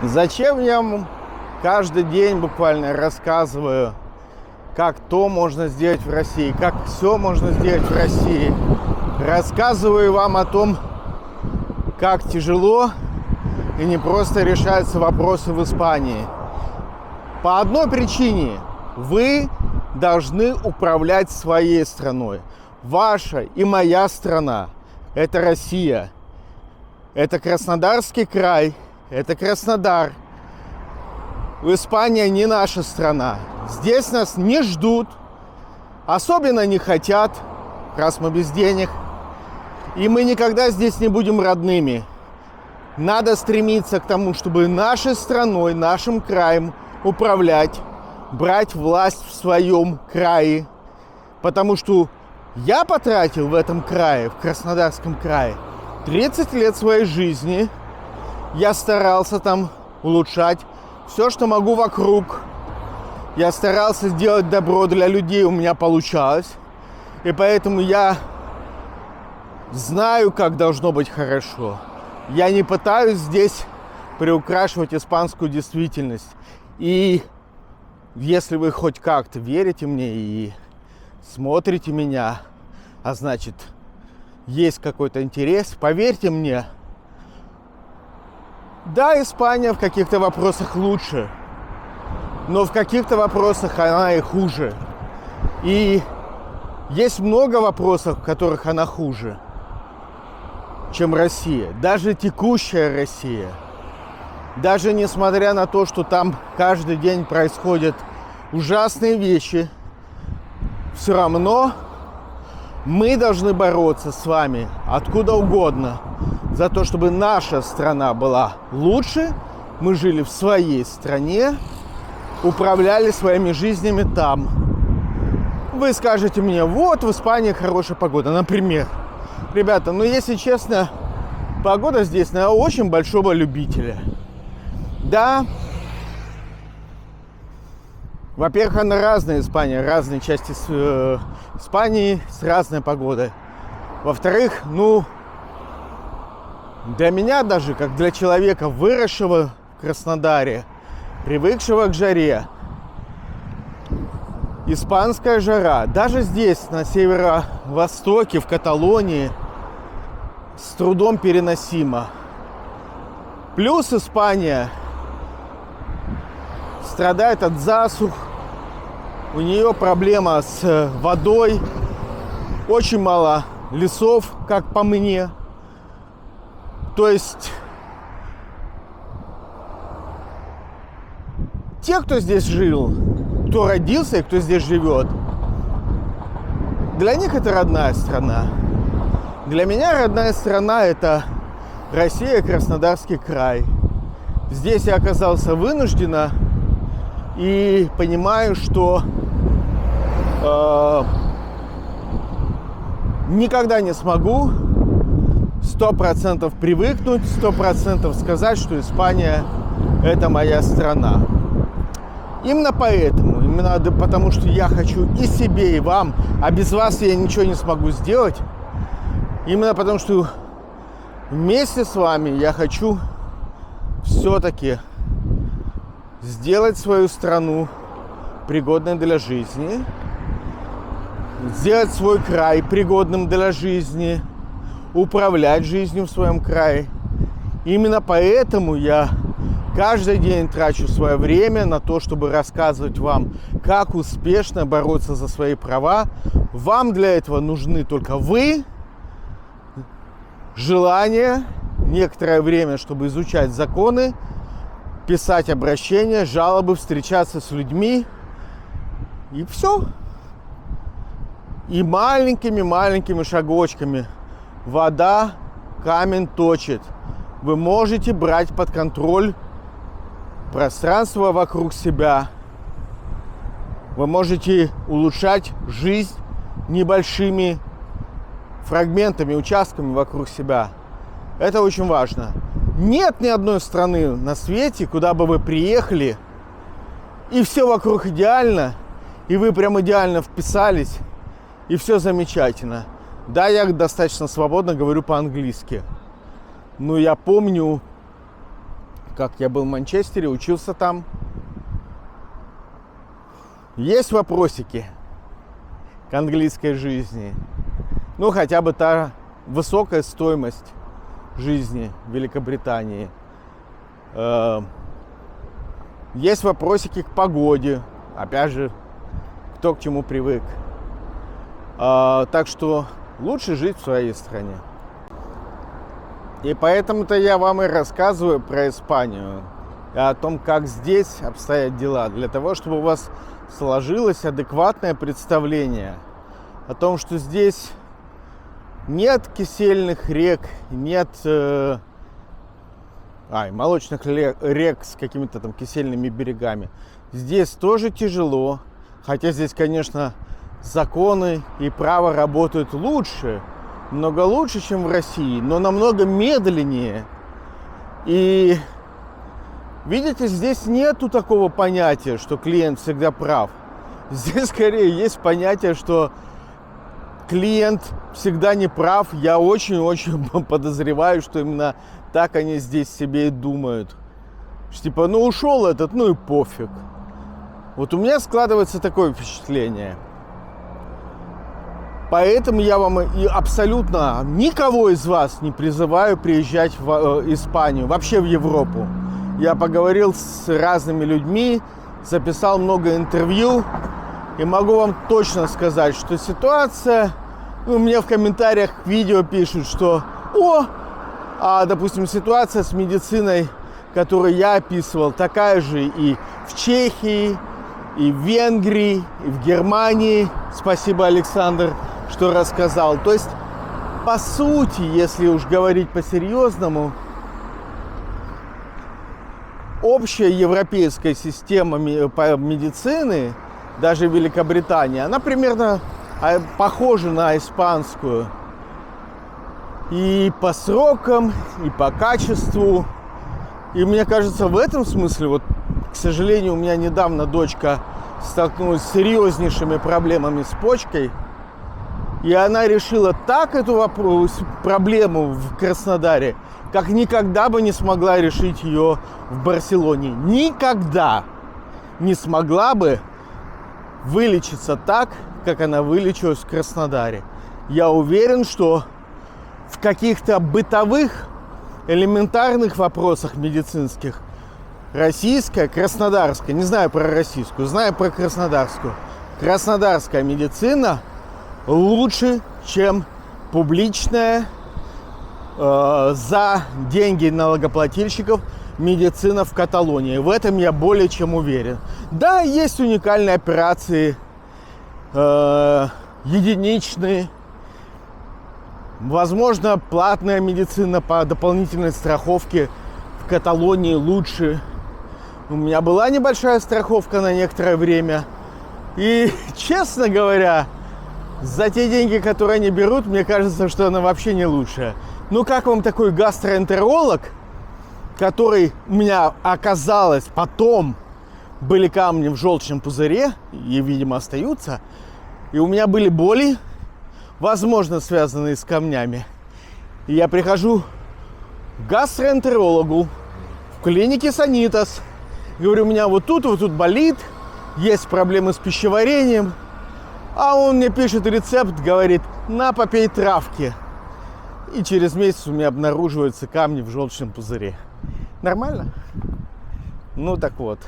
Зачем я вам каждый день буквально рассказываю, как то можно сделать в России, как все можно сделать в России. Рассказываю вам о том, как тяжело и не просто решаются вопросы в Испании. По одной причине: вы должны управлять своей страной. Ваша и моя страна – это Россия. Это Краснодарский край, это Краснодар. Испания не наша страна. Здесь нас не ждут, особенно не хотят, раз мы без денег. И мы никогда здесь не будем родными. Надо стремиться к тому, чтобы нашей страной, нашим краем управлять, брать власть в своем крае. Потому что я потратил в этом крае, в Краснодарском крае, 30 лет своей жизни. Я старался там улучшать все, что могу вокруг. Я старался сделать добро для людей, у меня получалось. И поэтому я знаю, как должно быть хорошо. Я не пытаюсь здесь приукрашивать испанскую действительность. И если вы хоть как-то верите мне и смотрите меня, а значит, есть какой-то интерес, поверьте мне, да, Испания в каких-то вопросах лучше, но в каких-то вопросах она и хуже. И есть много вопросов, в которых она хуже, чем Россия. Даже текущая Россия. Даже несмотря на то, что там каждый день происходят ужасные вещи, все равно мы должны бороться с вами откуда угодно за то, чтобы наша страна была лучше, мы жили в своей стране, управляли своими жизнями там. Вы скажете мне: вот в Испании хорошая погода, например. Ребята, ну если честно, погода здесь на очень большого любителя. Да, во-первых, она разная, Испания, разные части Испании с разной погодой. Во-вторых, для меня даже, как для человека, выросшего в Краснодаре, привыкшего к жаре, испанская жара, даже здесь, на северо-востоке, в Каталонии, с трудом переносима. Плюс Испания страдает от засух, у нее проблема с водой, очень мало лесов, как по мне. То есть те, кто здесь жил, кто родился и кто здесь живет, для них это родная страна. Для меня родная страна – это Россия, Краснодарский край. Здесь я оказался вынужденно и понимаю, что никогда не смогу 100% привыкнуть, 100% сказать, что Испания – это моя страна. Именно поэтому, именно потому что я хочу и себе, и вам, а без вас я ничего не смогу сделать, именно потому что вместе с вами я хочу все-таки сделать свою страну пригодной для жизни, сделать свой край пригодным для жизни, управлять жизнью в своем крае. Именно поэтому я каждый день трачу свое время на то, чтобы рассказывать вам, как успешно бороться за свои права. Вам для этого нужны только вы, желание, некоторое время, чтобы изучать законы, писать обращения, жалобы, встречаться с людьми. И все. И маленькими шагочками вода камень точит. Вы можете брать под контроль пространство вокруг себя. Вы можете улучшать жизнь небольшими фрагментами, участками вокруг себя. Это очень важно. Нет ни одной страны на свете, куда бы вы приехали, и все вокруг идеально, и вы прям идеально вписались, и все замечательно. Да, я достаточно свободно говорю по-английски. Но я помню, как я был в Манчестере, учился там. Есть вопросики к английской жизни. Ну, хотя бы та высокая стоимость жизни в Великобритании. Есть вопросики к погоде. Опять же, кто к чему привык. Так что лучше жить в своей стране. И поэтому-то я вам и рассказываю про Испанию. О том, как здесь обстоят дела. Для того, чтобы у вас сложилось адекватное представление о том, что здесь нет кисельных рек, нет молочных рек с какими-то там кисельными берегами. Здесь тоже тяжело, хотя здесь, конечно, законы и право работают лучше, много лучше, чем в России, но намного медленнее. И видите, здесь нету такого понятия, что клиент всегда прав. Здесь скорее есть понятие, что клиент всегда не прав. Я очень-очень подозреваю, что именно так они здесь себе и думают. Что, типа, ну ушел этот, ну и пофиг. Вот у меня складывается такое впечатление. Поэтому я вам и абсолютно никого из вас не призываю приезжать в Испанию, вообще в Европу. Я поговорил с разными людьми, записал много интервью. И могу вам точно сказать, что ситуация... мне в комментариях к видео пишут, что допустим, ситуация с медициной, которую я описывал, такая же и в Чехии, и в Венгрии, и в Германии. Спасибо, Александр, что рассказал. То есть, по сути, если уж говорить по-серьезному, общая европейская система медицины, даже в Великобритании, она примерно похожа на испанскую. И по срокам, и по качеству. И мне кажется, в этом смысле, вот, к сожалению, у меня недавно дочка столкнулась с серьезнейшими проблемами с почкой. И она решила так эту проблему в Краснодаре, как никогда бы не смогла решить ее в Барселоне. Никогда не смогла бы вылечиться так, как она вылечилась в Краснодаре. Я уверен, что в каких-то бытовых, элементарных вопросах медицинских российская, краснодарская, не знаю про российскую, знаю про краснодарскую, краснодарская медицина лучше, чем публичная за деньги налогоплательщиков медицина в Каталонии. В этом я более чем уверен. Да, есть уникальные операции, единичные. Возможно, платная медицина по дополнительной страховке в Каталонии лучше. У меня была небольшая страховка на некоторое время. И, честно говоря, за те деньги, которые они берут, мне кажется, что она вообще не лучшая. Ну, как вам такой гастроэнтеролог, который у меня оказалось потом, были камни в желчном пузыре, и, видимо, остаются, и у меня были боли, возможно, связанные с камнями. И я прихожу к гастроэнтерологу в клинике Санитас, говорю, у меня вот тут болит, есть проблемы с пищеварением, а он мне пишет рецепт, говорит, на, попей травки. И через месяц у меня обнаруживаются камни в желчном пузыре. Нормально? Ну так вот.